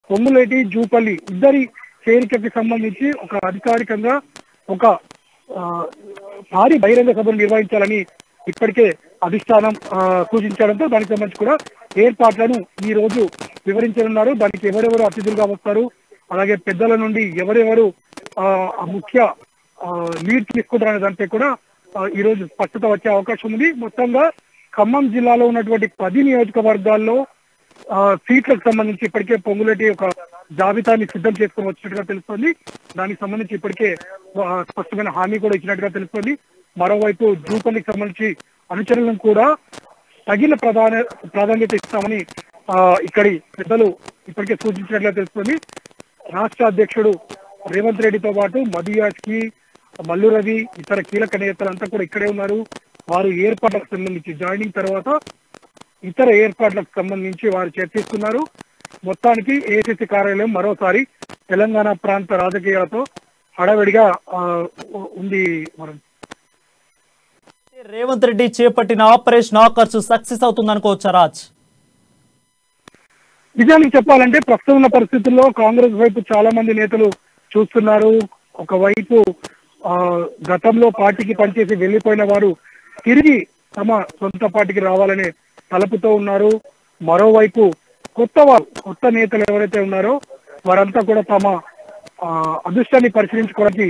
పొంగులేటి జూపల్లి ఇద్దరి చేరికకి సంబంధించి ఒక అధికారికంగా ఒక భారీ బహిరంగ సభను నిర్వహించాలని ఇప్పటికే అధిష్టానం సూచించడంతో దానికి సంబంధించి కూడా ఏర్పాట్లను ఈ రోజు వివరించనున్నారు. దానికి ఎవరెవరు అతిథులుగా వస్తారు, అలాగే పెద్దల నుండి ఎవరెవరు ముఖ్య లీడ్ తీసుకుంటారనే దానిపై కూడా ఈ రోజు స్పష్టత వచ్చే అవకాశం ఉంది. మొత్తంగా ఖమ్మం జిల్లాలో ఉన్నటువంటి 10 నియోజకవర్గాల్లో సీట్లకు సంబంధించి ఇప్పటికే పొంగులేటి ఒక జాబితాని సిద్ధం చేసుకుని వచ్చినట్టుగా తెలుస్తోంది. దానికి సంబంధించి ఇప్పటికే స్పష్టమైన హామీ కూడా ఇచ్చినట్టుగా తెలుస్తోంది. మరోవైపు జూపల్లికి సంబంధించి అనుచరులను కూడా తగిన ప్రాధాన్యత ఇస్తామని ఇక్కడి పెద్దలు ఇప్పటికే సూచించినట్లుగా తెలుస్తోంది. రాష్ట్ర అధ్యక్షుడు రేవంత్ రెడ్డితో పాటు మధుయాజ్కి, మల్లు రవి, ఇతర కీలక నేతలంతా కూడా ఇక్కడే ఉన్నారు. వారు ఏర్పాట్లకు సంబంధించి జాయినింగ్ తర్వాత ఇతర ఏర్పాట్లకు సంబంధించి వారు చర్చిస్తున్నారు. మొత్తానికి ఏఐసీసీ కార్యాలయం మరోసారి తెలంగాణ ప్రాంత రాజకీయాలతో హడావిడిగా ఉంది. రేవంత్ రెడ్డి చేపట్టిన ఆపరేషన్ ఆకర్ష్ సక్సెస్ అవుతుంది అనుకోవచ్చా రాజ్? నిజానికి చెప్పాలంటే ప్రస్తుతం ఉన్న పరిస్థితుల్లో కాంగ్రెస్ వైపు చాలా మంది నేతలు చూస్తున్నారు. ఒకవైపు గతంలో పార్టీకి పనిచేసి వెళ్లిపోయిన వారు తిరిగి తమ సొంత పార్టీకి రావాలనే తలపుతో ఉన్నారు. మరోవైపు కొత్త నేతలు ఎవరైతే ఉన్నారో వారంతా కూడా తమ అదృష్టాన్ని పరిశీలించుకోవడానికి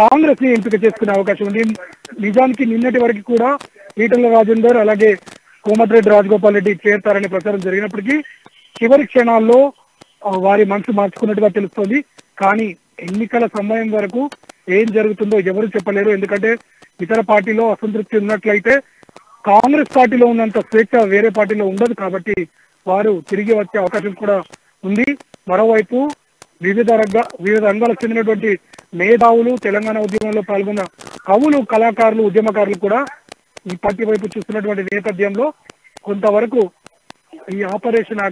కాంగ్రెస్ ని ఎంపిక చేసుకునే అవకాశం ఉంది. నిజానికి నిన్నటి వరకు కూడా ఈటెల రాజేందర్ అలాగే కోమటిరెడ్డి రాజగోపాల్ రెడ్డి చేరతారనే ప్రచారం జరిగినప్పటికీ చివరి క్షణాల్లో వారి మనసు మార్చుకున్నట్టుగా తెలుస్తోంది. కానీ ఎన్నికల సమయం వరకు ఏం జరుగుతుందో ఎవరు చెప్పలేరు. ఎందుకంటే ఇతర పార్టీలో అసంతృప్తి ఉన్నట్లయితే కాంగ్రెస్ పార్టీలో ఉన్నంత స్వేచ్ఛ వేరే పార్టీలో ఉండదు. కాబట్టి వారు తిరిగి వచ్చే అవకాశం కూడా ఉంది. మరోవైపు వివిధ రంగాలకు చెందినటువంటి మేధావులు, తెలంగాణ ఉద్యమంలో పాల్గొన్న కవులు, కళాకారులు, ఉద్యమకారులు కూడా ఈ పార్టీ వైపు చూస్తున్నటువంటి నేపథ్యంలో కొంతవరకు ఈ ఆపరేషన్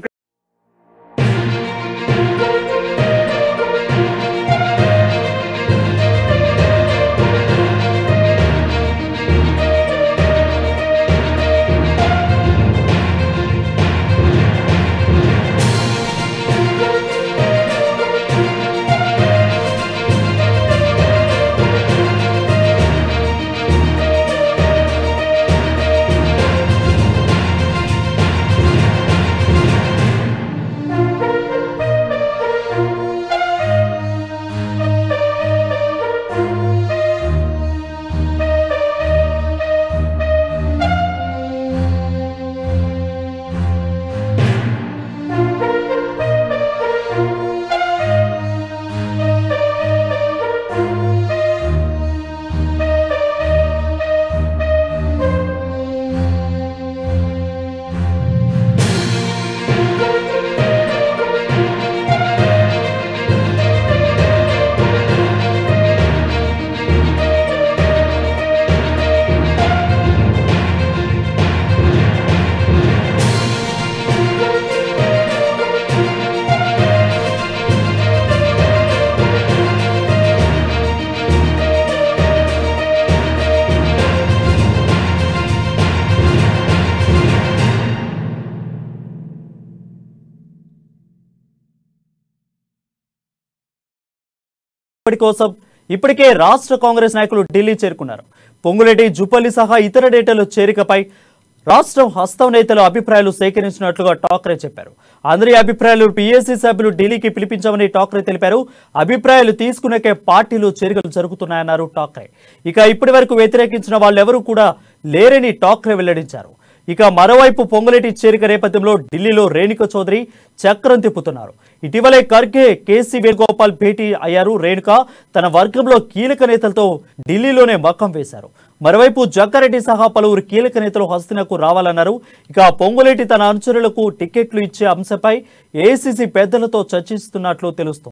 కోసం ఇప్పటికే రాష్ట్ర కాంగ్రెస్ నాయకులు ఢిల్లీ చేరుకున్నారు. పొంగులేటి, జుపల్లి సహా ఇతర నేతల చేరికపై రాష్ట్రం హస్తం నేతలు అభిప్రాయాలు సేకరించినట్లుగా ఠాక్రే చెప్పారు. అందరి అభిప్రాయాలు పీఏసీ సభ్యులు ఢిల్లీకి పిలిపించామని ఠాక్రే తెలిపారు. అభిప్రాయాలు తీసుకునేకే పార్టీలు చేరికలు జరుగుతున్నాయన్నారు ఠాక్రే. ఇక ఇప్పటి వరకు వ్యతిరేకించిన వాళ్ళెవరూ కూడా లేరని ఠాక్రే వెల్లడించారు. ఇక మరోవైపు పొంగులేటి చేరిక నేపథ్యంలో ఢిల్లీలో రేణుక చౌదరి చక్రం తిప్పుతున్నారు. ఇటీవలే ఖర్గే, కేసీ వేణుగోపాల్ భేటీ అయ్యారు. రేణుక తన వర్గంలో కీలక నేతలతో ఢిల్లీలోనే మక్కం వేశారు. మరోవైపు జగ్గారెడ్డి సహా పలువురు కీలక నేతలు హస్తినకు రావాలన్నారు. ఇక పొంగులేటి తన అనుచరులకు టికెట్లు ఇచ్చే అంశంపై ఏఐసీసీ పెద్దలతో చర్చిస్తున్నట్లు తెలుస్తోంది.